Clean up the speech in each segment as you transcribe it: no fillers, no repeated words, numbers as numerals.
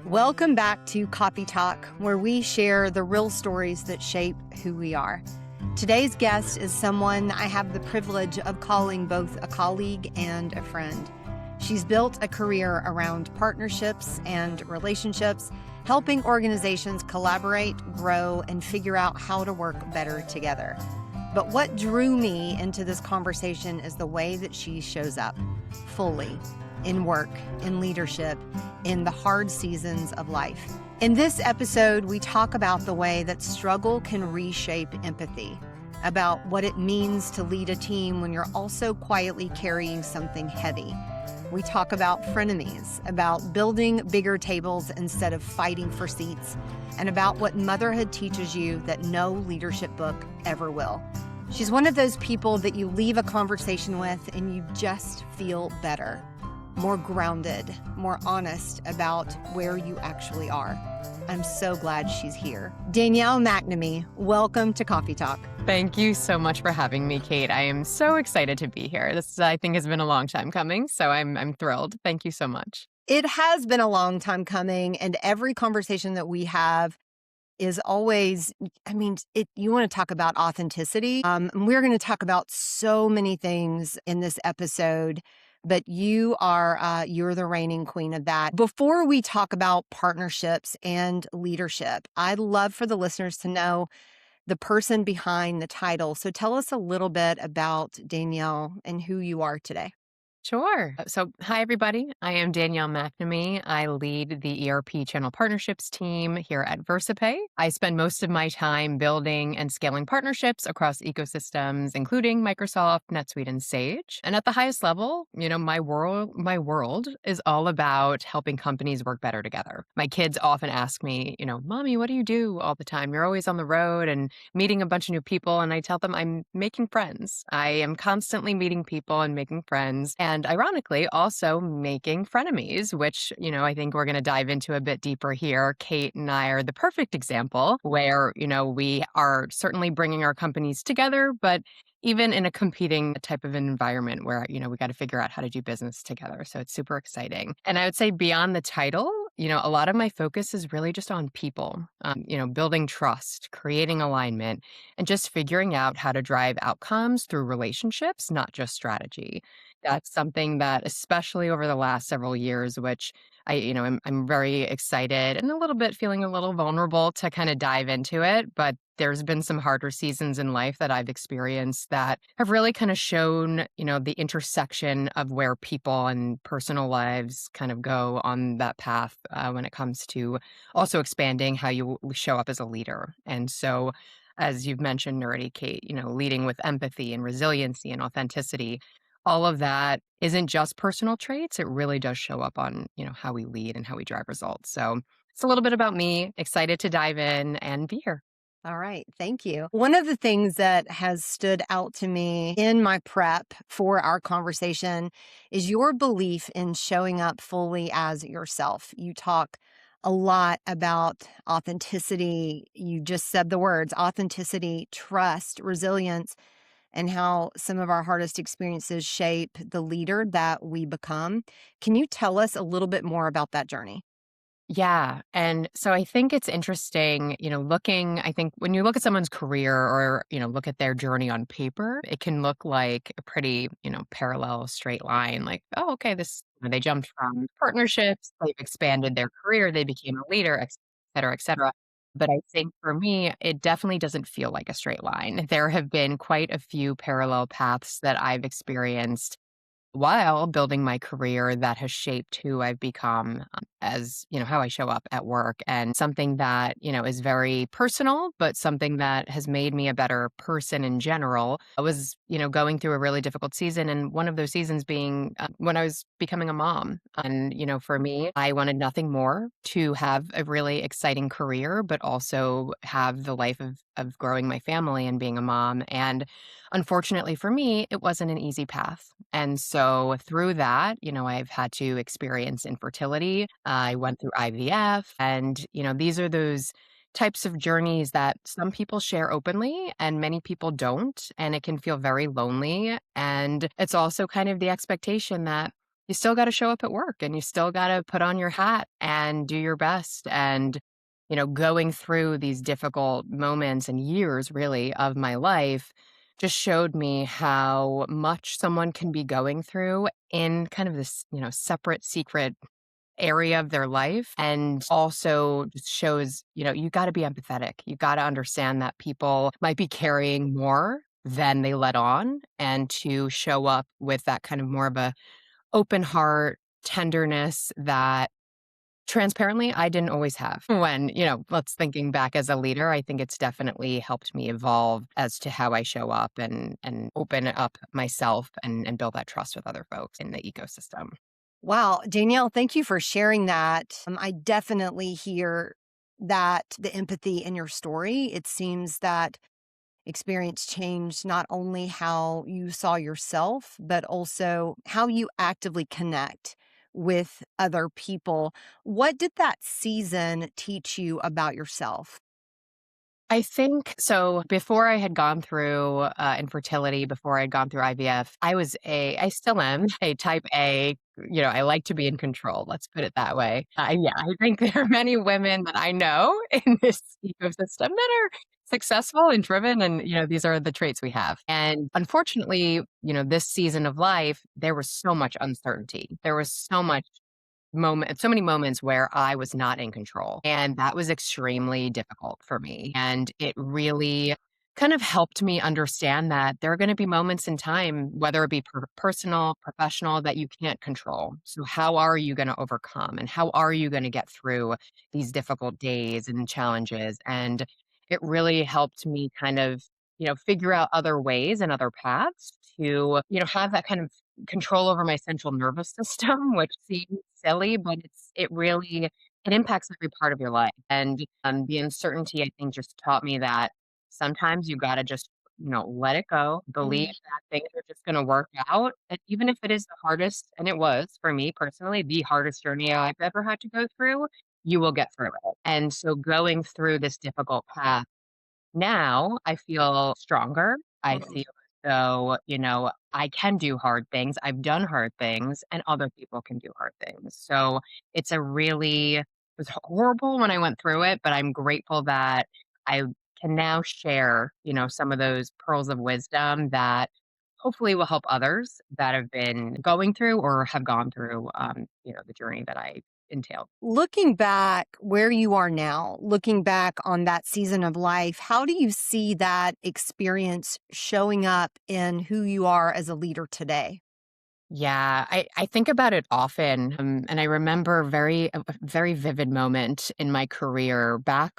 Welcome back to Coffey Talk, where we share the real stories that shape who we are. Today's guest is someone I have the privilege of calling both a colleague and a friend. She's built a career around partnerships and relationships, helping organizations collaborate, grow, and figure out how to work better together. But what drew me into this conversation is the way that she shows up fully in work, in leadership, in the hard seasons of life. In this episode, we talk about the way that struggle can reshape empathy, about what it means to lead a team when you're also quietly carrying something heavy. We talk about frenemies, about building bigger tables instead of fighting for seats, and about what motherhood teaches you that no leadership book ever will. She's one of those people that you leave a conversation with and you just feel better, more grounded, more honest about where you actually are. I'm so glad she's here. Danielle McNamee, welcome to Coffey Talk. Thank you so much for having me, Kate. I am so excited to be here. This, I think, has been a long time coming, so I'm thrilled. Thank you so much. It has been a long time coming, and every conversation that we have is always, you want to talk about authenticity. We're going to talk about so many things in this episode, but you're the reigning queen of that. Before we talk about partnerships and leadership, I'd love for the listeners to know the person behind the title. So tell us a little bit about Danielle and who you are today. Sure. So, hi, everybody. I am Danielle McNamee. I lead the ERP Channel Partnerships team here at Versapay. I spend most of my time building and scaling partnerships across ecosystems, including Microsoft, NetSuite, and Sage. And at the highest level, my world is all about helping companies work better together. My kids often ask me, Mommy, what do you do all the time? You're always on the road and meeting a bunch of new people. And I tell them I'm making friends. I am constantly meeting people and making friends. And ironically, also making frenemies, which, I think we're going to dive into a bit deeper here. Kate and I are the perfect example where, we are certainly bringing our companies together, but even in a competing type of environment where, we got to figure out how to do business together. So it's super exciting. And I would say beyond the title, a lot of my focus is really just on people, building trust, creating alignment, and just figuring out how to drive outcomes through relationships, not just strategy. That's something that, especially over the last several years, which I'm very excited and feeling a little vulnerable to kind of dive into it. But there's been some harder seasons in life that I've experienced that have really kind of shown, the intersection of where people and personal lives kind of go on that path when it comes to also expanding how you show up as a leader. And so, as you've mentioned already, Kate, leading with empathy and resiliency and authenticity, all of that isn't just personal traits. It really does show up on, how we lead and how we drive results. So it's a little bit about me, excited to dive in and be here. All right. Thank you. One of the things that has stood out to me in my prep for our conversation is your belief in showing up fully as yourself. You talk a lot about authenticity. You just said the words authenticity, trust, resilience, and how some of our hardest experiences shape the leader that we become. Can you tell us a little bit more about that journey? Yeah. And so I think it's interesting, I think when you look at someone's career or, look at their journey on paper, it can look like a pretty, parallel straight line. Like, oh, okay, they jumped from partnerships, they've expanded their career, they became a leader, et cetera, et cetera. But I think for me, it definitely doesn't feel like a straight line. There have been quite a few parallel paths that I've experienced while building my career that has shaped who I've become as, how I show up at work, and something that, is very personal, but something that has made me a better person in general. I was, going through a really difficult season, and one of those seasons being when I was becoming a mom. And, for me, I wanted nothing more to have a really exciting career, but also have the life of growing my family and being a mom. And unfortunately for me, it wasn't an easy path. And so through that, I've had to experience infertility. I went through IVF, and, these are those types of journeys that some people share openly and many people don't. And it can feel very lonely. And it's also kind of the expectation that you still got to show up at work and you still got to put on your hat and do your best. And, going through these difficult moments and years really of my life just showed me how much someone can be going through in kind of this, separate, secret area of their life. And also just shows, you got to be empathetic. You got to understand that people might be carrying more than they let on, and to show up with that kind of more of a open heart, tenderness that transparently I didn't always have. When, let's thinking back as a leader, I think it's definitely helped me evolve as to how I show up and open up myself and build that trust with other folks in the ecosystem. Wow, Danielle, thank you for sharing that. I definitely hear that the empathy in your story. It seems that experience changed not only how you saw yourself, but also how you actively connect with other people. What did that season teach you about yourself? I think so. Before I had gone through infertility, before I had gone through IVF, I still am a type A. I like to be in control. Let's put it that way. Yeah, I think there are many women that I know in this ecosystem that are successful and driven. And, these are the traits we have. And unfortunately, this season of life, there was so much uncertainty. There was so many moments where I was not in control. And that was extremely difficult for me. And it really kind of helped me understand that there are going to be moments in time, whether it be personal, professional, that you can't control. So, how are you going to overcome, and how are you going to get through these difficult days and challenges? And it really helped me kind of, figure out other ways and other paths to, have that kind of control over my central nervous system, which seems silly, but it impacts every part of your life. And the uncertainty, I think, just taught me that sometimes you got to just, let it go, believe Mm. that things are just going to work out. And even if it is the hardest, and it was for me personally, the hardest journey I've ever had to go through, you will get through it. And so going through this difficult path now, I feel stronger. I Mm. feel as though, I can do hard things. I've done hard things, and other people can do hard things. So it was horrible when I went through it, but I'm grateful that I can now share, some of those pearls of wisdom that hopefully will help others that have been going through or have gone through, the journey that I entailed. Looking back where you are now, looking back on that season of life, how do you see that experience showing up in who you are as a leader today? Yeah, I think about it often. And I remember a very vivid moment in my career back.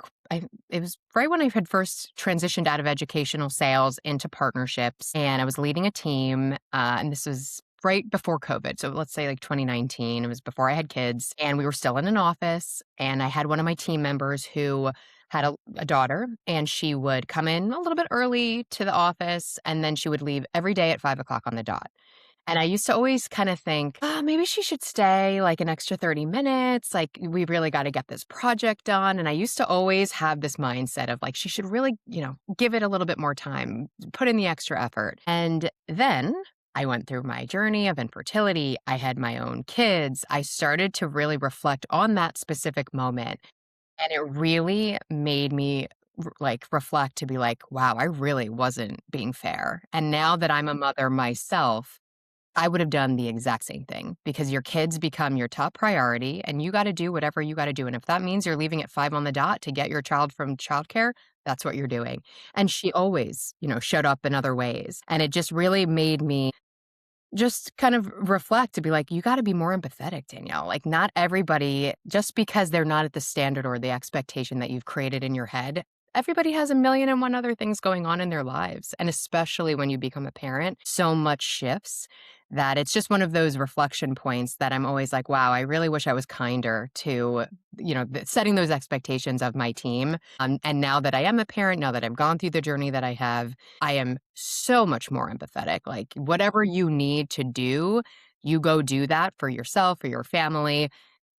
It was right when I had first transitioned out of educational sales into partnerships, and I was leading a team. And this was right before COVID. So let's say like 2019. It was before I had kids, and we were still in an office. And I had one of my team members who had a daughter, and she would come in a little bit early to the office, and then she would leave every day at 5 o'clock on the dot. And I used to always kind of think, oh, maybe she should stay like an extra 30 minutes. Like, we really got to get this project done. And I used to always have this mindset of like, she should really, give it a little bit more time, put in the extra effort. And then I went through my journey of infertility. I had my own kids. I started to really reflect on that specific moment. And it really made me like reflect to be like, wow, I really wasn't being fair. And now that I'm a mother myself, I would have done the exact same thing, because your kids become your top priority and you got to do whatever you got to do. And if that means you're leaving at 5 on the dot to get your child from childcare, that's what you're doing. And she always, showed up in other ways. And it just really made me just kind of reflect to be like, you got to be more empathetic, Danielle. Like, not everybody, just because they're not at the standard or the expectation that you've created in your head, everybody has a million and one other things going on in their lives. And especially when you become a parent, so much shifts that it's just one of those reflection points that I'm always like, wow, I really wish I was kinder to, setting those expectations of my team. And now that I am a parent, now that I've gone through the journey that I have, I am so much more empathetic. Like, whatever you need to do, you go do that for yourself, for your family.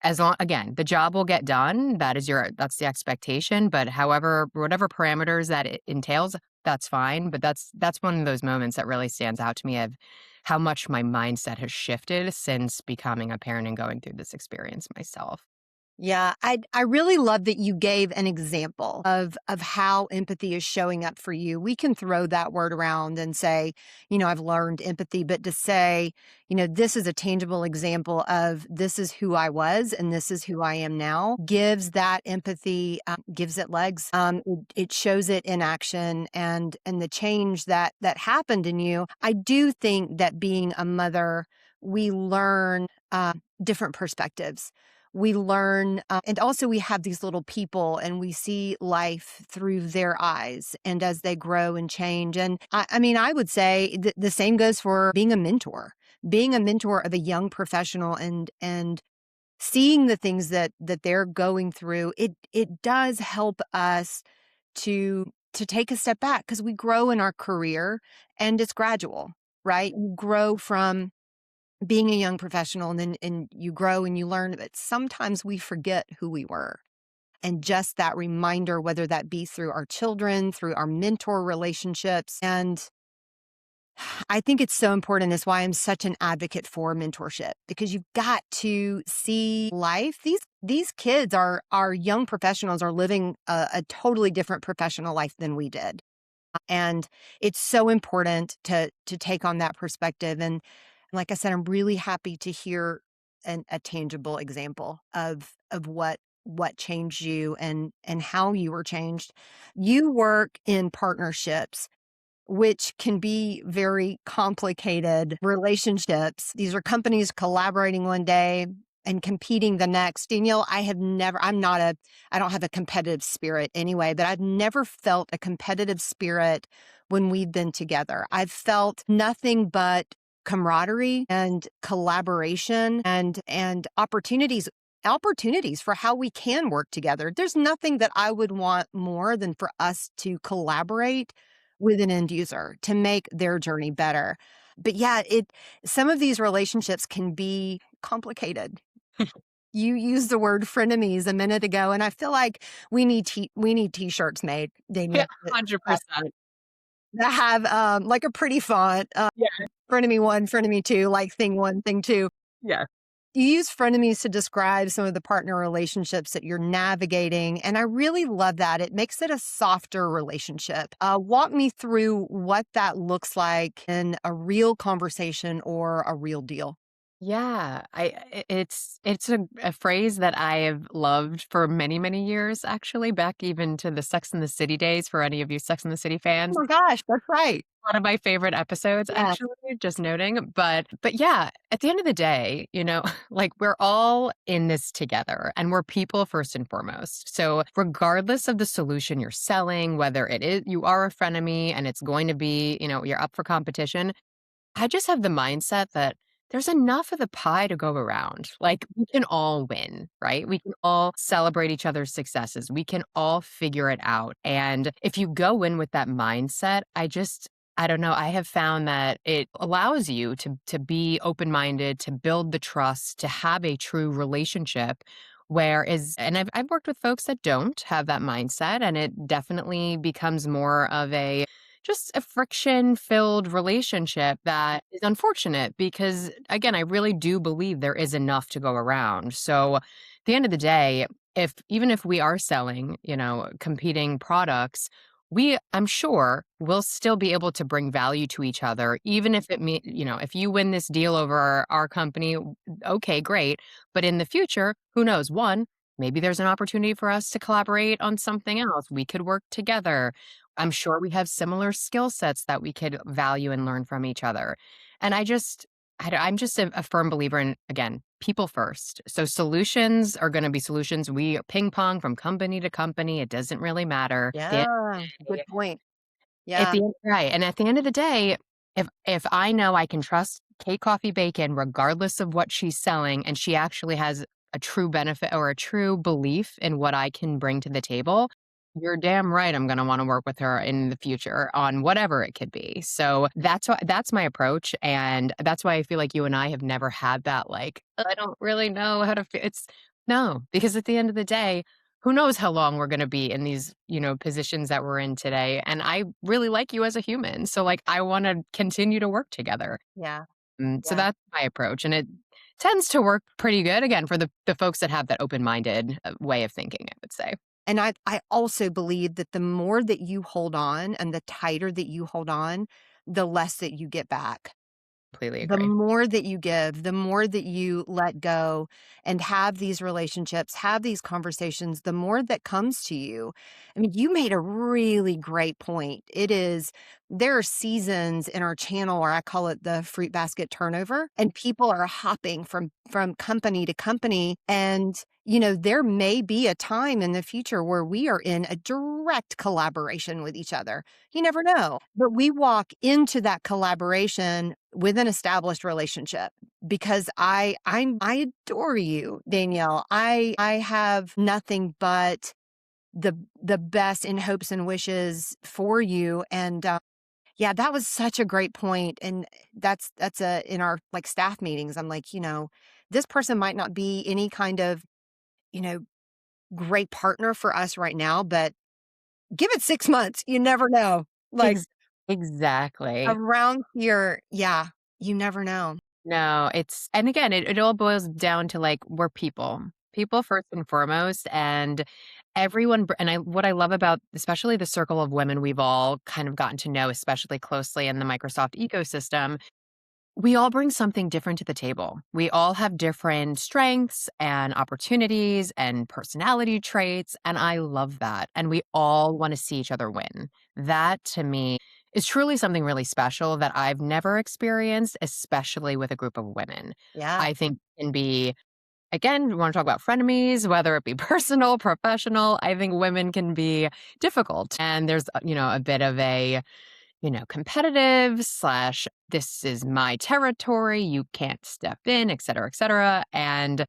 As long, again, the job will get done. That's the expectation. But however, whatever parameters that it entails, that's fine. But that's one of those moments that really stands out to me of how much my mindset has shifted since becoming a parent and going through this experience myself. Yeah, I really love that you gave an example of how empathy is showing up for you. We can throw that word around and say, I've learned empathy, but to say, this is a tangible example of this is who I was and this is who I am now, gives that empathy, gives it legs. It shows it in action, and the change that happened in you. I do think that being a mother, we learn different perspectives. We learn, and also we have these little people and we see life through their eyes and as they grow and change. And I mean, I would say the same goes for being a mentor of a young professional and seeing the things that they're going through. It does help us to take a step back because we grow in our career and it's gradual, right? You grow from being a young professional and you grow and you learn, but sometimes we forget who we were. And just that reminder, whether that be through our children, through our mentor relationships. And I think it's so important. That's why I'm such an advocate for mentorship, because you've got to see life. These kids are young professionals are living a totally different professional life than we did. And it's so important to take on that perspective. And like I said, I'm really happy to hear a tangible example of what changed you and how you were changed. You work in partnerships, which can be very complicated relationships. These are companies collaborating one day and competing the next. Danielle, I don't have a competitive spirit anyway, but I've never felt a competitive spirit when we've been together. I've felt nothing but camaraderie and collaboration and opportunities for how we can work together. There's nothing that I would want more than for us to collaborate with an end user to make their journey better. But yeah, some of these relationships can be complicated. You used the word frenemies a minute ago, and I feel like we need t-shirts made, Yeah, Danielle, 100%. that have like a pretty font, Yeah. frenemy 1, frenemy 2, like thing 1, thing 2. Yeah. You use frenemies to describe some of the partner relationships that you're navigating, and I really love that. It makes it a softer relationship. Walk me through what that looks like in a real conversation or a real deal. Yeah, it's a phrase that I have loved for many, many years, actually, back even to the Sex and the City days, for any of you Sex and the City Oh fans. my gosh, that's right. One of my favorite episodes, Yeah. actually, just noting. But yeah, at the end of the day, like, we're all in this together and we're people first and foremost. So regardless of the solution you're selling, whether it is you are a frenemy and it's going to be, you're up for competition, I just have the mindset that there's enough of the pie to go around. Like, we can all win, right? We can all celebrate each other's successes. We can all figure it out. And if you go in with that mindset, I don't know, I have found that it allows you to be open-minded, to build the trust, to have a true relationship. Whereas, and I've worked with folks that don't have that mindset, and it definitely becomes more of just a friction filled relationship that is unfortunate because, again, I really do believe there is enough to go around. So at the end of the day, even if we are selling, competing products, I'm sure we'll still be able to bring value to each other, even if if you win this deal over our company, okay, great. But in the future, who knows? One, maybe there's an opportunity for us to collaborate on something else. We could work together. I'm sure we have similar skill sets that we could value and learn from each other. And I'm just a firm believer in, again, people first. So solutions are going to be solutions. We ping pong from company to company. It doesn't really matter. Yeah, good point. At Yeah. the end, right. And at the end of the day, if I know I can trust Kate Coffee Bacon, regardless of what she's selling, and she actually has a true benefit or a true belief in what I can bring to the table, you're damn right I'm going to want to work with her in the future on whatever it could be. So that's my approach, and that's why I feel like you and I have never had that, like, I don't really know how to it's no, because at the end of the day, who knows how long we're going to be in these, positions that we're in today. And I really like you as a human. So like, I want to continue to work together. Yeah. So Yeah. that's my approach. And it tends to work pretty good, again, for the folks that have that open-minded way of thinking, I would say. And I also believe that the more that you hold on and the tighter that you hold on, the less that you get back. Completely The agree. more that you give, the more that you let go and have these relationships, have these conversations, the more that comes to you. I mean, you made a really great point. There are seasons in our channel where I call it the fruit basket turnover, and people are hopping from company to company. And, there may be a time in the future where we are in a direct collaboration with each other. You never know. But we walk into that collaboration with an established relationship because I adore you, Danielle. I have nothing but the best in hopes and wishes for you. And yeah, that was such a great point. And that's a in our like staff meetings. I'm like, this person might not be any kind of, you know, great partner for us right now, but give it 6 months. You never know. Like Ex- exactly. around here, yeah, you never know. No, and again, it all boils down to like, we're people first and foremost. And what I love about especially the circle of women we've all kind of gotten to know, especially closely in the Microsoft ecosystem, we all bring something different to the table. We all have different strengths and opportunities and personality traits. And I love that. And we all want to see each other win. That to me is truly something really special that I've never experienced, especially with a group of women. Yeah. I think can be, again, we want to talk about frenemies, whether it be personal, professional. I think women can be difficult. And there's, a bit of a competitive slash, this is my territory, you can't step in, et cetera, et cetera. And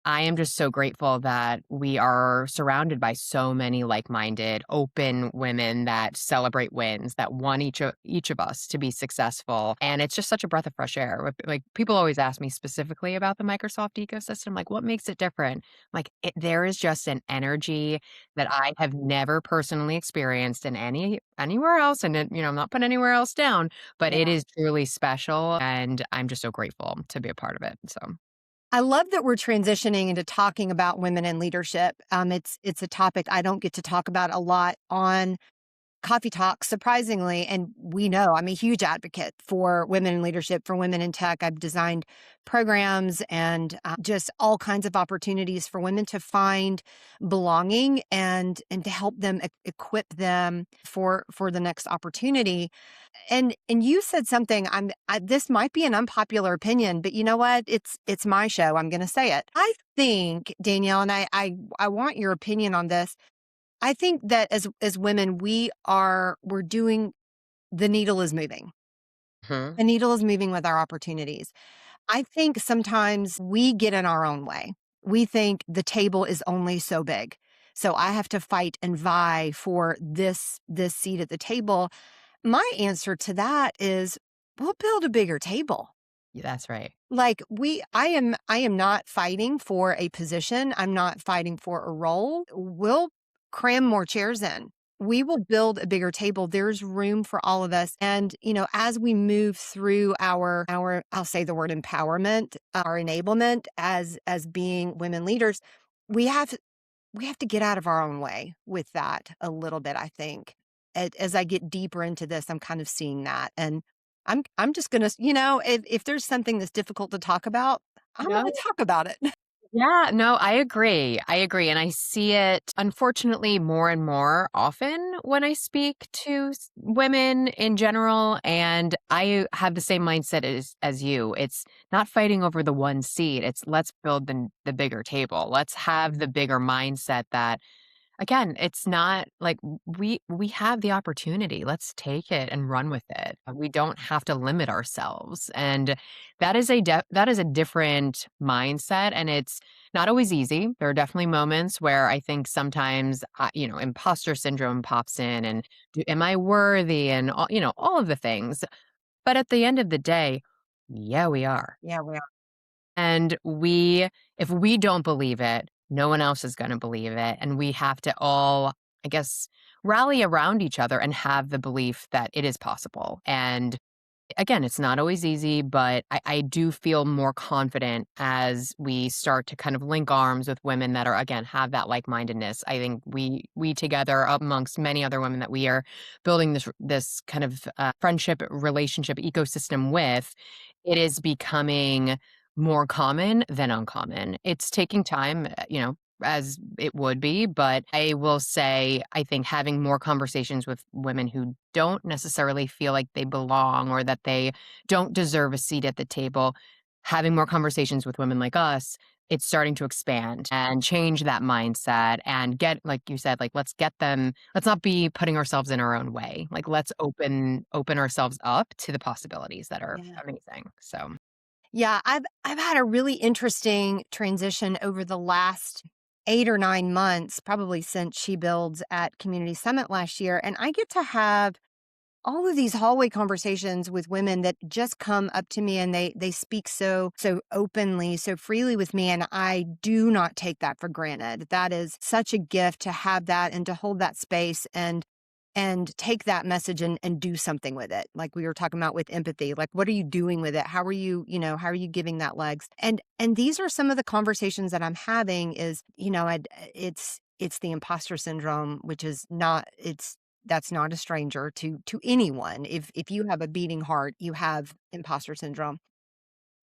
I am just so grateful that we are surrounded by so many like-minded, open women that celebrate wins, that want each of us to be successful. And it's just such a breath of fresh air. Like people always ask me specifically about the Microsoft ecosystem, like what makes it different? Like there is just an energy that I have never personally experienced in anywhere else. And I'm not putting anywhere else down, but it Yeah. is truly special. And I'm just so grateful to be a part of it. So. I love that we're transitioning into talking about women in leadership. It's a topic I don't get to talk about a lot on Coffee Talk, surprisingly. And we know I'm a huge advocate for women in leadership, for women in tech. I've designed programs and just all kinds of opportunities for women to find belonging and to help them equip them for the next opportunity. And you said something. This might be an unpopular opinion, but you know what? It's my show. I'm going to say it. I think, Danielle, and I want your opinion on this. I think that as women, we're doing, the needle is moving. Mhm. The needle is moving with our opportunities. I think sometimes we get in our own way. We think the table is only so big. So I have to fight and vie for this seat at the table. My answer to that is we'll build a bigger table. Yeah, that's right. Like I am not fighting for a position. I'm not fighting for a role. We'll cram more chairs in. We will build a bigger table. There's room for all of us. And, as we move through our I'll say the word empowerment, our enablement as being women leaders, we have we have to get out of our own way with that a little bit, I think. As I get deeper into this, I'm kind of seeing that. And I'm just gonna, if there's something that's difficult to talk about, I'm gonna No. talk about it. Yeah, no, I agree. I agree. And I see it, unfortunately, more and more often when I speak to women in general. And I have the same mindset as you. It's not fighting over the one seat. It's let's build the bigger table. Let's have the bigger mindset that, again, it's not like we have the opportunity. Let's take it and run with it. We don't have to limit ourselves. And that is a different mindset, and it's not always easy. There are definitely moments where I think sometimes imposter syndrome pops in, and am I worthy, and all of the things. But at the end of the day, yeah, we are. Yeah, we are. And if we don't believe it, No one else is going to believe it. And we have to all, I guess, rally around each other and have the belief that it is possible. And again, it's not always easy, but I do feel more confident as we start to kind of link arms with women that are, again, have that like-mindedness. I think we together, amongst many other women that we are building this kind of friendship relationship ecosystem with, it is becoming more common than uncommon. It's taking time, as it would be, but I will say, I think having more conversations with women who don't necessarily feel like they belong or that they don't deserve a seat at the table, having more conversations with women like us, it's starting to expand and change that mindset and get, like you said, like let's not be putting ourselves in our own way. Like let's open ourselves up to the possibilities that are Yeah. amazing. So Yeah, I've had a really interesting transition over the last 8 or 9 months, probably since She Builds at Community Summit last year, and I get to have all of these hallway conversations with women that just come up to me and they speak so openly, so freely with me, and I do not take that for granted. That is such a gift to have that and to hold that space and take that message and do something with it. Like we were talking about with empathy, like what are you doing with it? How are you, how are you giving that legs? And these are some of the conversations that I'm having is, it's the imposter syndrome, which is not it's that's not a stranger to anyone. If you have a beating heart, you have imposter syndrome.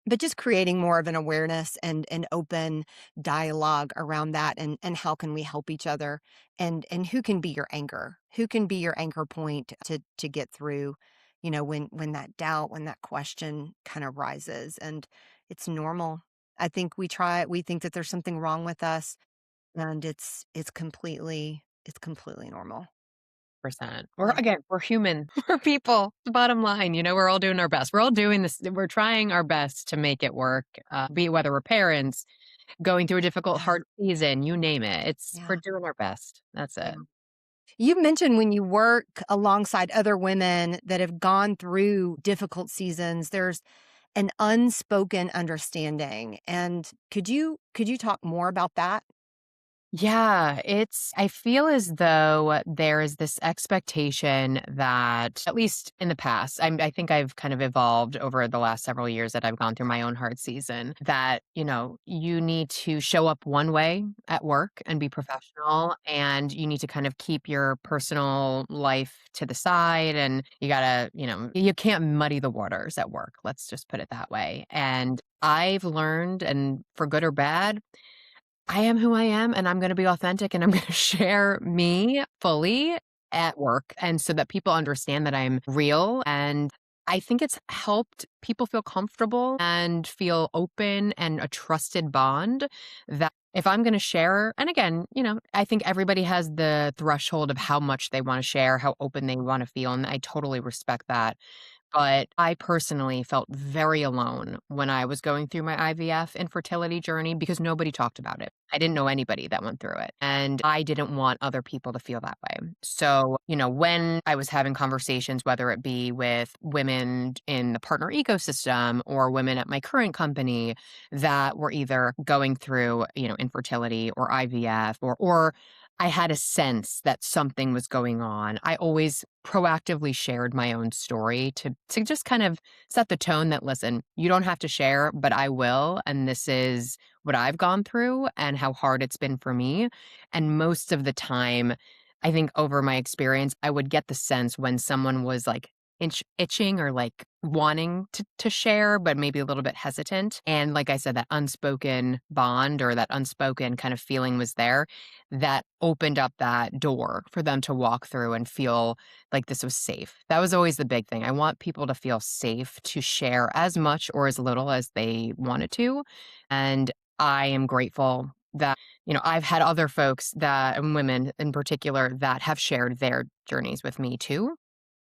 But just creating more of an awareness and an open dialogue around that and how can we help each other and who can be your anchor? Who can be your anchor point to get through, when that doubt, when that question kind of rises and it's normal. I think we think that there's something wrong with us and it's completely normal. percent. We're Yeah. again, we're human. We're people. The bottom line, we're all doing our best. We're all doing this. We're trying our best to make it work. Be it whether we're parents, going through a difficult, Yeah. hard season, you name it. We're Yeah. doing our best. That's Yeah. it. You mentioned when you work alongside other women that have gone through difficult seasons, there's an unspoken understanding. And could you talk more about that? Yeah, I feel as though there is this expectation that, at least in the past, I think I've kind of evolved over the last several years that I've gone through my own hard season, that, you need to show up one way at work and be professional, and you need to kind of keep your personal life to the side, and you gotta, you can't muddy the waters at work. Let's just put it that way. And I've learned, and for good or bad, I am who I am, and I'm gonna be authentic, and I'm gonna share me fully at work, and so that people understand that I'm real, and I think it's helped people feel comfortable and feel open and a trusted bond that if I'm gonna share, and again, I think everybody has the threshold of how much they wanna share, how open they wanna feel, and I totally respect that. But I personally felt very alone when I was going through my IVF infertility journey because nobody talked about it. I didn't know anybody that went through it. And I didn't want other people to feel that way. So, when I was having conversations, whether it be with women in the partner ecosystem or women at my current company that were either going through, infertility or IVF or I had a sense that something was going on. I always proactively shared my own story to just kind of set the tone that, listen, you don't have to share, but I will. And this is what I've gone through and how hard it's been for me. And most of the time, I think over my experience, I would get the sense when someone was like itching or like wanting to share, but maybe a little bit hesitant. And like I said, that unspoken bond or that unspoken kind of feeling was there that opened up that door for them to walk through and feel like this was safe. That was always the big thing. I want people to feel safe to share as much or as little as they wanted to. And I am grateful that, I've had other folks that, and women in particular, that have shared their journeys with me too.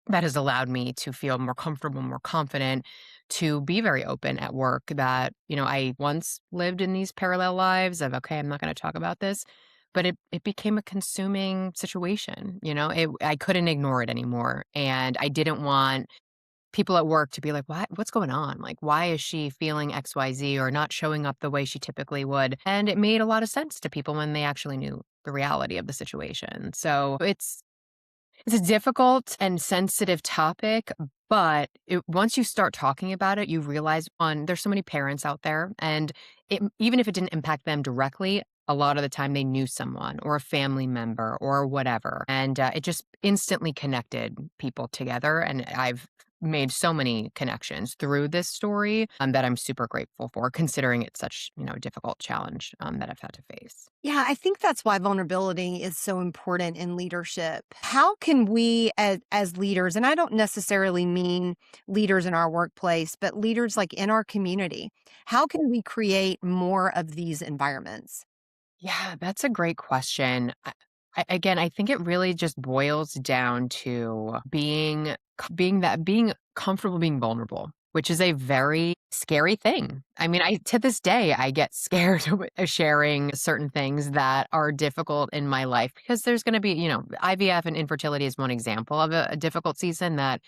That has allowed me to feel more comfortable, more confident, to be very open at work that, I once lived in these parallel lives of, okay, I'm not going to talk about this, but it became a consuming situation, I couldn't ignore it anymore. And I didn't want people at work to be like, what's going on? Like, why is she feeling XYZ or not showing up the way she typically would? And it made a lot of sense to people when they actually knew the reality of the situation. So it's a difficult and sensitive topic, but once you start talking about it, you realize, one, there's so many parents out there, and even if it didn't impact them directly, a lot of the time they knew someone or a family member or whatever, and it just instantly connected people together. And I've made so many connections through this story that I'm super grateful for, considering it's such a difficult challenge that I've had to face. Yeah, I think that's why vulnerability is so important in leadership. How can we, as leaders, and I don't necessarily mean leaders in our workplace, but leaders like in our community, how can we create more of these environments? Yeah, that's a great question. Again, I think it really just boils down to being comfortable being vulnerable, which is a very scary thing. I mean, I to this day I get scared of sharing certain things that are difficult in my life because there's going to be, IVF and infertility is one example of a difficult season that,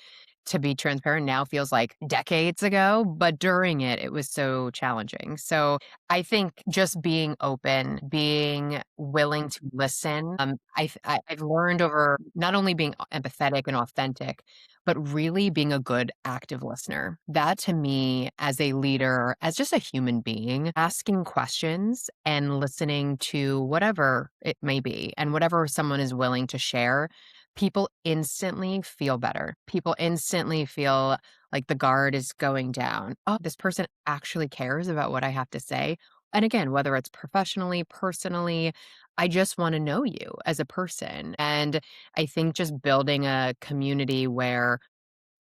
to be transparent, now feels like decades ago, but during it, it was so challenging. So I think just being open, being willing to listen. I've learned over not only being empathetic and authentic, but really being a good active listener. That to me, as a leader, as just a human being, asking questions and listening to whatever it may be and whatever someone is willing to share, people instantly feel better. People instantly feel like the guard is going down. Oh, this person actually cares about what I have to say. And again, whether it's professionally, personally, I just want to know you as a person. And I think just building a community where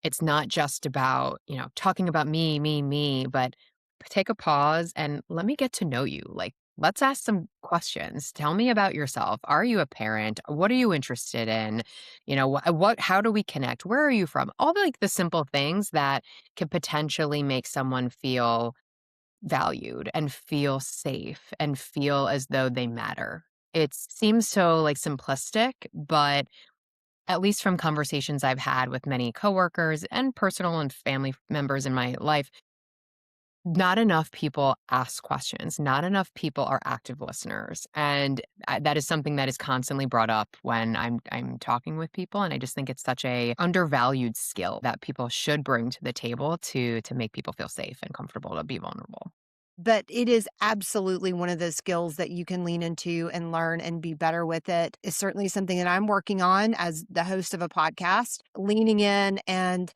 it's not just about, talking about me, but take a pause and let me get to know you. Like, let's ask some questions. Tell me about yourself. Are you a parent? What are you interested in? How do we connect? Where are you from? All the simple things that could potentially make someone feel valued and feel safe and feel as though they matter. It seems so simplistic, but at least from conversations I've had with many coworkers and personal and family members in my life, not enough people ask questions. Not enough people are active listeners, and that is something that is constantly brought up when I'm talking with people. And I just think it's such a undervalued skill that people should bring to the table to make people feel safe and comfortable to be vulnerable. But it is absolutely one of those skills that you can lean into and learn and be better with it. It's certainly something that I'm working on as the host of a podcast, leaning in. And,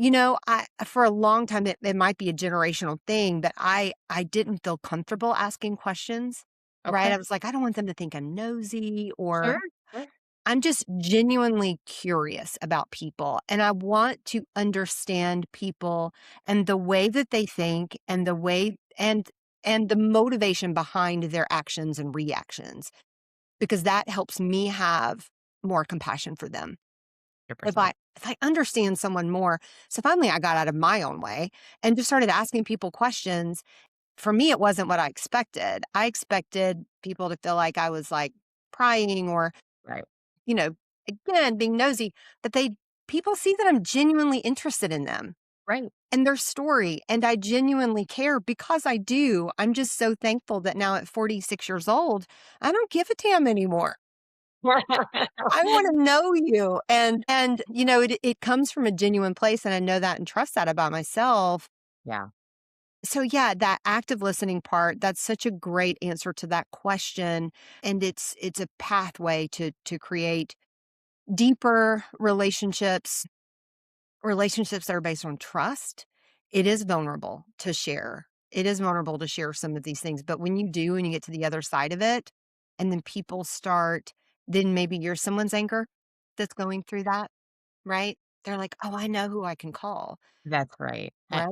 I for a long time it might be a generational thing, but I didn't feel comfortable asking questions. Right. Okay. I was like, I don't want them to think I'm nosy, or Sure. Sure. I'm just genuinely curious about people, and I want to understand people and the way that they think and the way and the motivation behind their actions and reactions, because that helps me have more compassion for them. If I 100%. if I understand someone more. So finally I got out of my own way and just started asking people questions. For me, it wasn't what I expected. I expected people to feel like I was like prying, or Right. you know, again, being nosy, but people see that I'm genuinely interested in them Right. and their story. And I genuinely care because I do. I'm just so thankful that now at 46 years old, I don't give a damn anymore. I want to know you. And it comes from a genuine place. And I know that and trust that about myself. Yeah. So yeah, that active listening part, that's such a great answer to that question. And it's a pathway to create deeper relationships that are based on trust. It is vulnerable to share. It is vulnerable to share some of these things. But when you do, and you get to the other side of it, and then people start, then maybe you're someone's anchor that's going through that, right? They're like, oh, I know who I can call, That's right. right?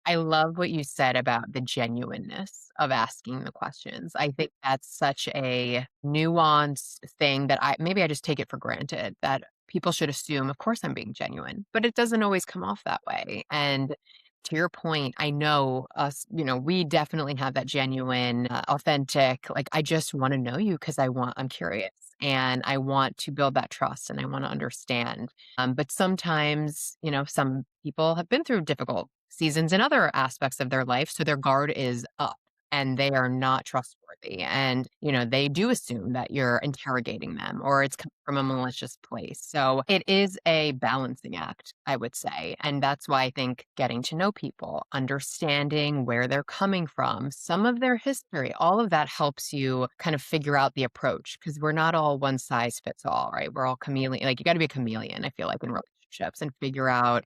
I love what you said about the genuineness of asking the questions. I think that's such a nuanced thing that I just take it for granted that people should assume, of course, I'm being genuine, but it doesn't always come off that way. And to your point, I know us, we definitely have that genuine, authentic, like, I just want to know you because I'm curious. and I want to build that trust and I want to understand. But sometimes, some people have been through difficult seasons in other aspects of their life. So their guard is up and they are not trustworthy. And, they do assume that you're interrogating them or it's come from a malicious place. So it is a balancing act, I would say. And that's why I think getting to know people, understanding where they're coming from, some of their history, all of that helps you kind of figure out the approach because we're not all one size fits all, right? We're all chameleon. Like you got to be a chameleon, I feel like, in relationships and figure out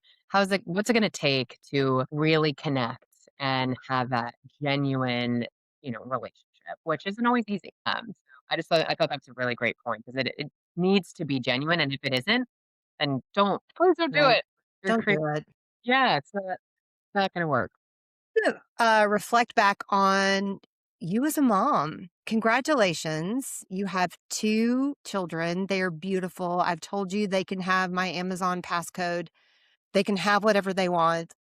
what's it going to take to really connect and have that genuine, relationship, which isn't always easy. I thought that's a really great point because it needs to be genuine. And if it isn't, then please don't do Right. it. You're Don't crazy. do it. Yeah, it's not going to work. Reflect back on you as a mom. Congratulations. You have 2 children. They are beautiful. I've told you they can have my Amazon passcode. They can have whatever they want.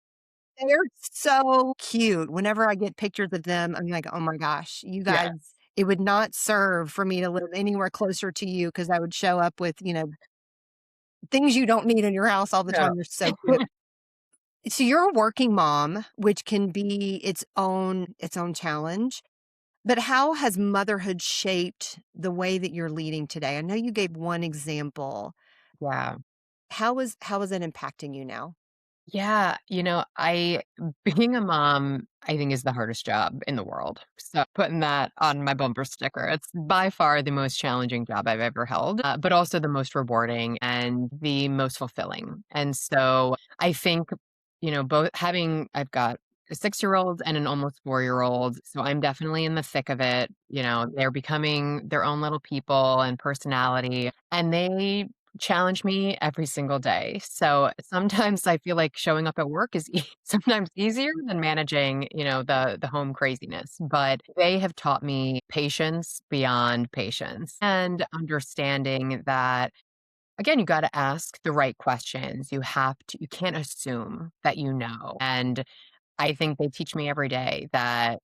They're so cute. Whenever I get pictures of them, I'm like, "Oh my gosh, you Yeah. guys, it would not serve for me to live anywhere closer to you because I would show up with, things you don't need in your house all the No. time. They're so cute." So you're a working mom, which can be its own challenge. But how has motherhood shaped the way that you're leading today? I know you gave one example. Yeah. How is it impacting you now? Yeah, I being a mom, I think is the hardest job in the world. So putting that on my bumper sticker. It's by far the most challenging job I've ever held, but also the most rewarding and the most fulfilling. And so I think, both I've got a 6-year-old and an almost 4-year-old. So I'm definitely in the thick of it. They're becoming their own little people and personality. And they challenge me every single day. So sometimes I feel like showing up at work is sometimes easier than managing, the home craziness. But they have taught me patience beyond patience and understanding that again, you got to ask the right questions. You can't assume that you know. And I think they teach me every day that,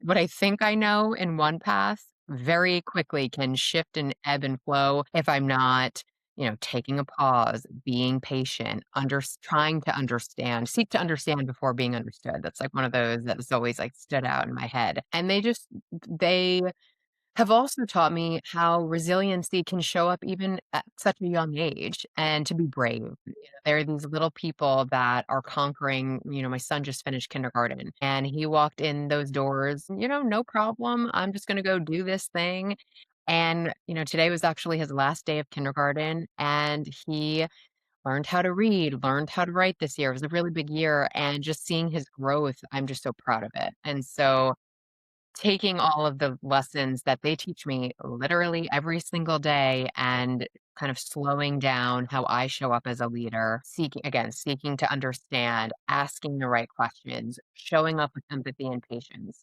what I think I know in one path very quickly can shift and ebb and flow if I'm not, taking a pause, being patient, trying to understand, seek to understand before being understood. That's like one of those that has always like stood out in my head. And they have also taught me how resiliency can show up even at such a young age and to be brave. There are these little people that are conquering. My son just finished kindergarten and he walked in those doors, no problem. I'm just going to go do this thing. And, today was actually his last day of kindergarten and he learned how to read, learned how to write this year. It was a really big year. And just seeing his growth, I'm just so proud of it. And so, taking all of the lessons that they teach me literally every single day and kind of slowing down how I show up as a leader, seeking to understand, asking the right questions, showing up with empathy and patience.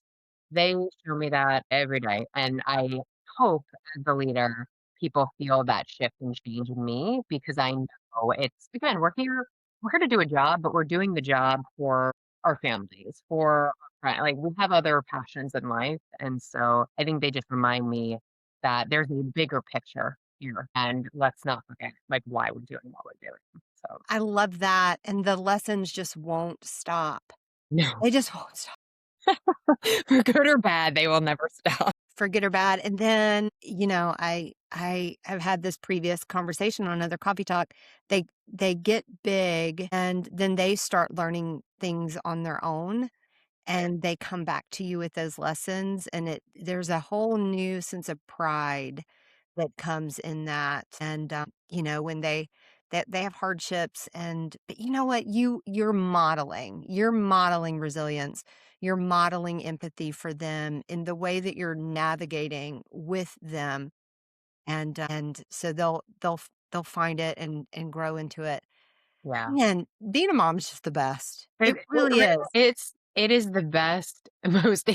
They show me that every day. And I hope as a leader, people feel that shift and change in me because I know again, we're here to do a job, but we're doing the job for our families, for right, like, we have other passions in life, and so I think they just remind me that there's a bigger picture here, and let's not forget, like, why we're doing what we're doing. So, I love that, and the lessons just won't stop. no, They just won't stop, for good or bad, they will never stop. for good or bad. And then, I have had this previous conversation on another coffee talk. They get big and then they start learning things on their own and they come back to you with those lessons and there's a whole new sense of pride that comes in that. And when they have hardships, and but you know what, you're modeling resilience, you're modeling empathy for them in the way that you're navigating with them, and so they'll find it and grow into it. Yeah. And being a mom is just the best. It It really is. it is the best, most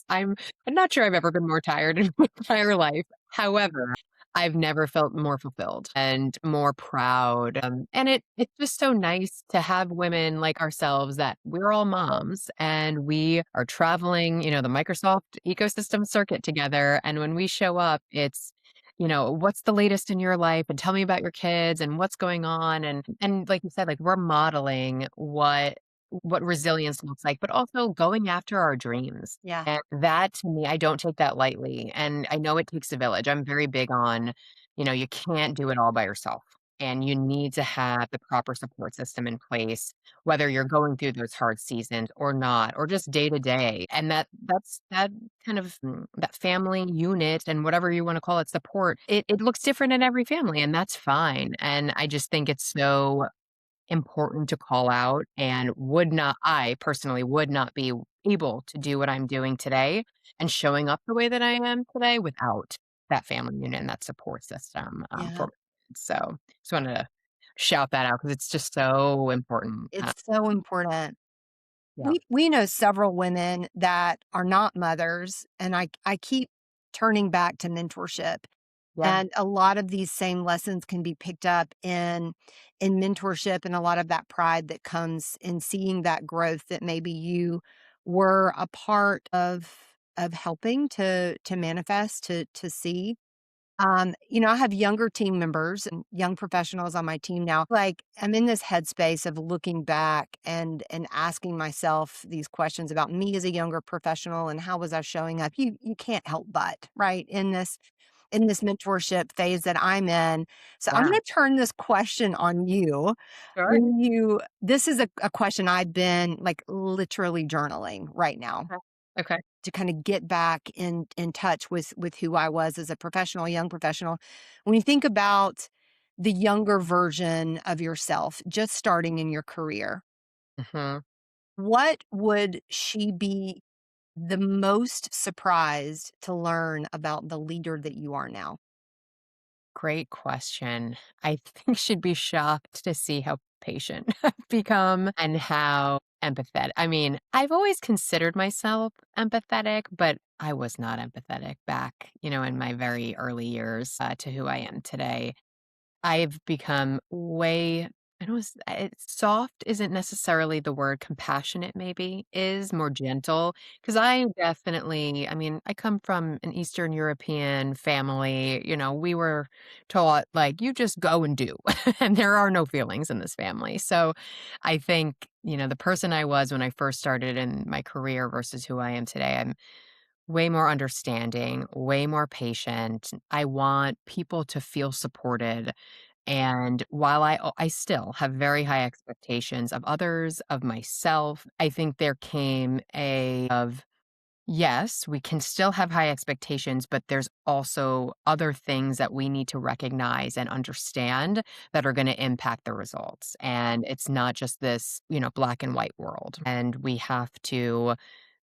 I'm not sure I've ever been more tired in my entire life. However, I've never felt more fulfilled and more proud. And it's just so nice to have women like ourselves that we're all moms and we are traveling, the Microsoft ecosystem circuit together. And when we show up, what's the latest in your life and tell me about your kids and what's going on. And like you said, like we're modeling what resilience looks like, but also going after our dreams. Yeah. And that to me, I don't take that lightly. And I know it takes a village. I'm very big on, you can't do it all by yourself. And you need to have the proper support system in place, whether you're going through those hard seasons or not, or just day to day. And that kind of that family unit and whatever you want to call it, support, it looks different in every family, and that's fine. And I just think it's so important to call out, and I personally would not be able to do what I'm doing today and showing up the way that I am today without that family unit and that support system, Yeah. for my kids. So just wanted to shout that out because it's just so important. It's so important. Yeah. We know several women that are not mothers, and I keep turning back to mentorship. Yeah. And a lot of these same lessons can be picked up in mentorship, and a lot of that pride that comes in seeing that growth that maybe you were a part of helping to manifest, to see. I have younger team members and young professionals on my team now. Like, I'm in this headspace of looking back and asking myself these questions about me as a younger professional and how was I showing up. You can't help but, right, in this mentorship phase that I'm in. So I'm Yeah. going to turn this question on you. Sure. This is a question I've been like literally journaling right now Okay. Okay. to kind of get back in touch with who I was as a professional, young professional. When you think about the younger version of yourself just starting in your career, Mhm. what would she be the most surprised to learn about the leader that you are now? Great question. I think she'd be shocked to see how patient I've become and how empathetic. I mean, I've always considered myself empathetic, but I was not empathetic back, in my very early years to who I am today. I've become way I don't s soft isn't necessarily the word, compassionate maybe is more gentle because I mean, I come from an Eastern European family, we were taught, like, "You just go and do," and there are no feelings in this family, so I think, the person I was when I first started in my career versus who I am today, I'm way more understanding, way more patient. I want people to feel supported, and while I still have very high expectations of others, of myself, I think there came yes, we can still have high expectations, but there's also other things that we need to recognize and understand that are gonna impact the results, and it's not just this, black and white world, and we have to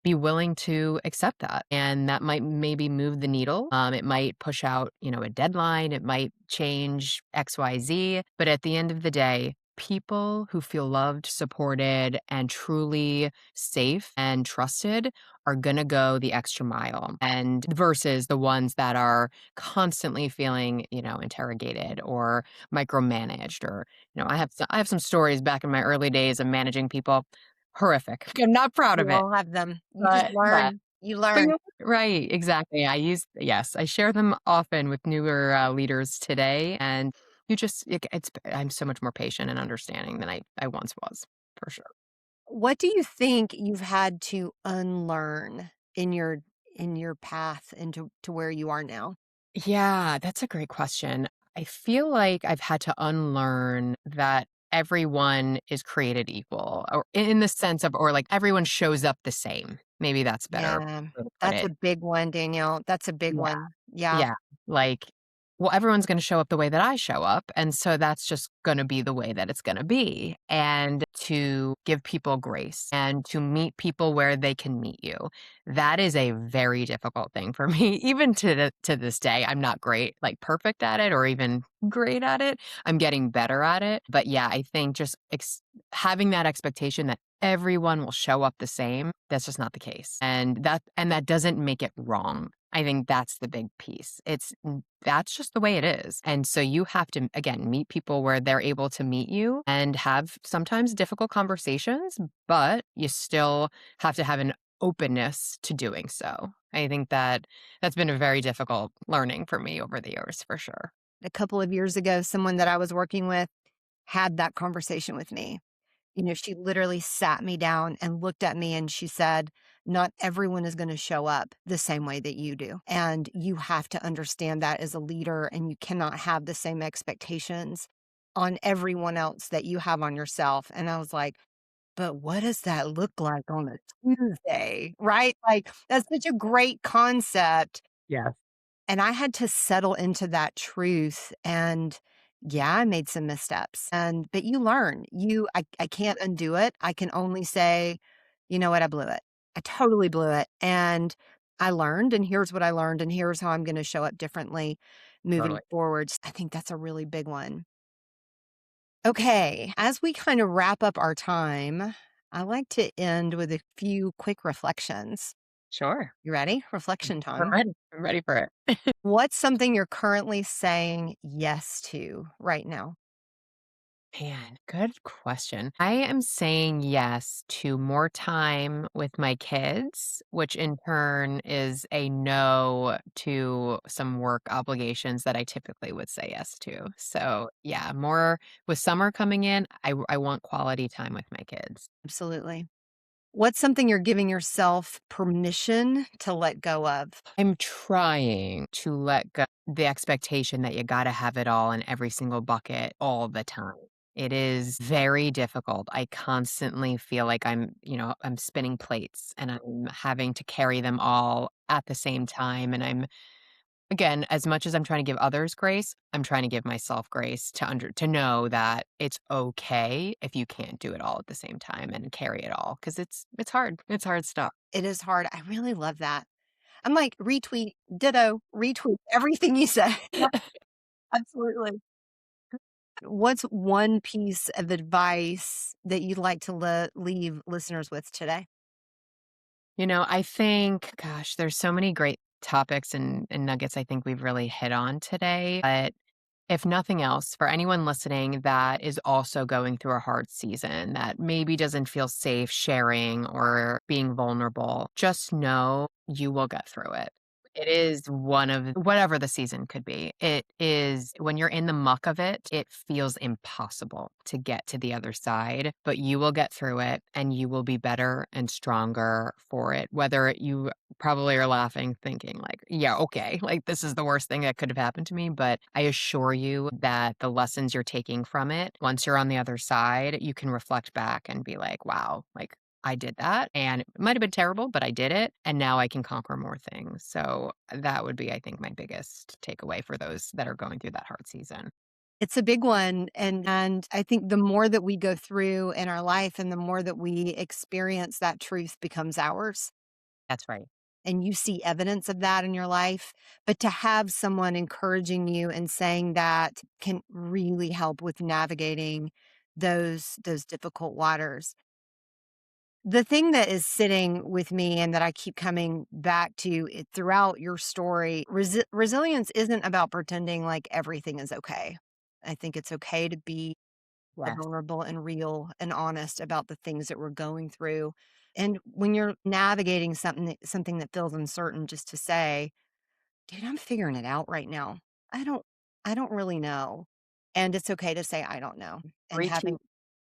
be willing to accept that. And that might maybe move the needle. It might push out, a deadline. It might change XYZ. But at the end of the day, people who feel loved, supported, and truly safe and trusted are going to go the extra mile and versus the ones that are constantly feeling, interrogated or micromanaged or, I have some stories back in my early days of managing people. Horrific. I'm not proud We of it, all have them. You just but yeah. learn. You But learn. yeah, right, exactly. Yes, I share them often with newer, leaders today, and I'm so much more patient and understanding than I once was, for sure. What do you think you've had to unlearn in your path into to where you are now? Yeah, that's a great question. I feel like I've had to unlearn that everyone is created equal, or in the sense of or like everyone shows up the same. Maybe that's better Yeah, way to put that's a it. big one, Danielle. That's a big Yeah. one. Yeah. Yeah, like, well, everyone's gonna show up the way that I show up, and so that's just gonna be the way that it's gonna be, and to give people grace and to meet people where they can meet you. That is a very difficult thing for me, even to this day. I'm not great, like, perfect at it or even great at it. I'm getting better at it, but yeah, I think just having that expectation that everyone will show up the same, that's just not the case, and that doesn't make it wrong. I think that's the big piece. That's just the way it is. And so you have to, again, meet people where they're able to meet you and have sometimes difficult conversations, but you still have to have an openness to doing so. I think that that's been a very difficult learning for me over the years, for sure. A couple of years ago, someone that I was working with had that conversation with me. She literally sat me down and looked at me and she said, "Not everyone is going to show up the same way that you do. And you have to understand that as a leader, and you cannot have the same expectations on everyone else that you have on yourself." And I was like, but what does that look like on a Tuesday? Right? Like, that's such a great concept. Yes. And I had to settle into that truth. And yeah, I made some missteps. But you learn. I can't undo it. I can only say, you know what, I blew it. I totally blew it. And I learned, and here's what I learned, and here's how I'm going to show up differently moving Totally. forward. I think that's a really big one. Okay, as we kind of wrap up our time, I like to end with a few quick reflections. Sure. You ready? Reflection I'm time. ready. I'm ready for it. What's something you're currently saying yes to right now? Man, good question. I am saying yes to more time with my kids, which in turn is a no to some work obligations that I typically would say yes to. So, yeah, more with summer coming in, I want quality time with my kids. Absolutely. What's something you're giving yourself permission to let go of? I'm trying to let go the expectation that you gotta have it all in every single bucket all the time. It is very difficult. I constantly feel like I'm spinning plates and I'm having to carry them all at the same time. And I'm again, as much as I'm trying to give others grace, I'm trying to give myself grace to know that it's okay if you can't do it all at the same time and carry it all because it's hard. It's hard stuff. It is hard. I really love that. I'm like, retweet, ditto, retweet everything you say. Yeah, absolutely. What's one piece of advice that you'd like to leave listeners with today? I think, gosh, there's so many great topics and nuggets I think we've really hit on today. But if nothing else, for anyone listening that is also going through a hard season, that maybe doesn't feel safe sharing or being vulnerable, just know you will get through it. It is one of whatever the season could be. It is when you're in the muck of it, it feels impossible to get to the other side, but you will get through it and you will be better and stronger for it. Whether you probably are laughing, thinking, like, yeah, okay, like this is the worst thing that could have happened to me. But I assure you that the lessons you're taking from it, once you're on the other side, you can reflect back and be like, wow, like I did that and it might have been terrible, but I did it. And now I can conquer more things. So that would be, I think, my biggest takeaway for those that are going through that hard season. It's a big one, and I think the more that we go through in our life and the more that we experience, that truth becomes ours, That's right. and you see evidence of that in your life. But to have someone encouraging you and saying that can really help with navigating those difficult waters. The thing that is sitting with me and that I keep coming back to throughout your story, resilience isn't about pretending like everything is okay. I think it's okay to be Yes. vulnerable and real and honest about the things that we're going through. And when you're navigating something that feels uncertain, just to say, dude, I'm figuring it out right now. I don't I don't really know. And it's okay to say I don't know. And Retweet, having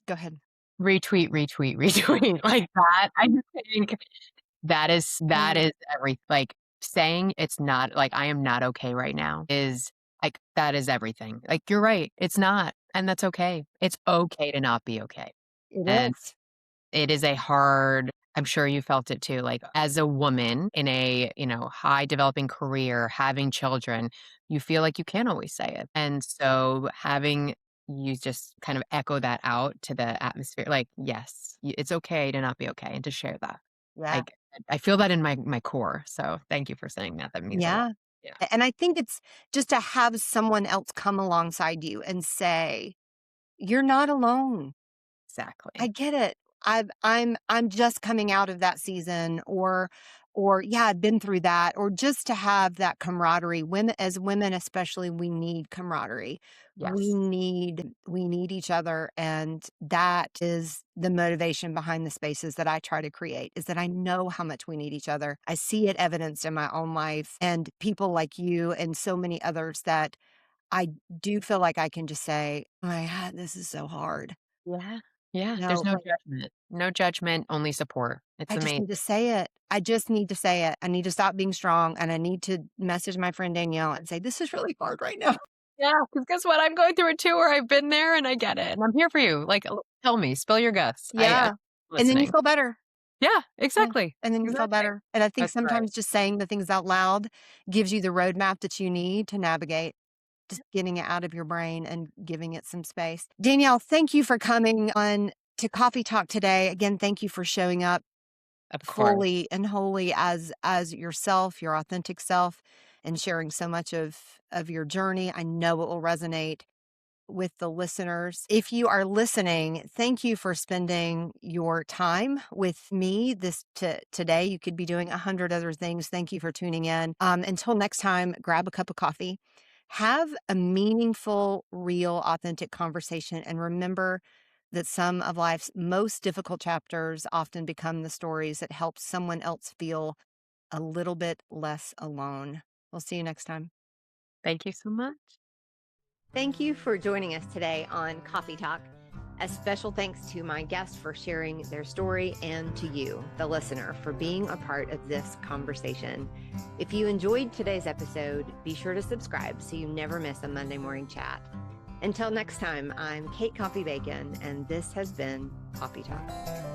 go ahead. retweet, retweet, retweet like that. I just think that Yeah. is every like saying it's not like I am not okay right now is like that is everything. Like you're right. It's not. And that's okay. It's okay to not be okay. It And is. it is a hard I'm sure you felt it too, like, as a woman in a, high developing career, having children, you feel like you can't always say it, and so having you just kind of echo that out to the atmosphere, like, yes, it's okay to not be okay and to share that. Yeah. Like, I feel that in my core, so thank you for saying that, that means a lot. Yeah. Yeah, And I think it's just to have someone else come alongside you and say, "You're not alone. I exactly. get it. I'm just coming out of that season," or or yeah, I've been through that, or just to have that camaraderie. Women, as women especially, we need camaraderie. Yes. We need each other, and that is the motivation behind the spaces that I try to create, is that I know how much we need each other. I see it evidenced in my own life, and people like you and so many others that I do feel like I can just say, "Oh my God, this is so hard." Yeah. Yeah. You There's know, no like, judgment. No judgment, only support. It's I just amazing. need to say it. I just need to say it. I need to stop being strong, and I need to message my friend Danielle and say, "This is really hard right now." Yeah, because guess what? I'm going through it too, or I've been there and I get it. And I'm here for you. Like, tell me, spill your guts. I'm Yeah. And then you listening. feel better. Yeah, Yeah. exactly. And then you feel Exactly. better. And I think That's right. sometimes just saying the things out loud gives you the roadmap that you need to navigate, just getting it out of your brain and giving it some space. Danielle, thank you for coming on to Coffee Talk today. Again, thank you for showing up Of course. fully and wholly as yourself, your authentic self, and sharing so much of your journey. I know it will resonate with the listeners. If you are listening, thank you for spending your time with me today. You could be doing 100 other things. Thank you for tuning in. Until next time, grab a cup of coffee, have a meaningful, real, authentic conversation, and remember that some of life's most difficult chapters often become the stories that help someone else feel a little bit less alone. We'll see you next time. Thank you so much. Thank you for joining us today on Coffee Talk. A special thanks to my guests for sharing their story, and to you, the listener, for being a part of this conversation. If you enjoyed today's episode, be sure to subscribe so you never miss a Monday morning chat. Until next time, I'm Kate Coffey Bacon, and this has been Coffee Talk.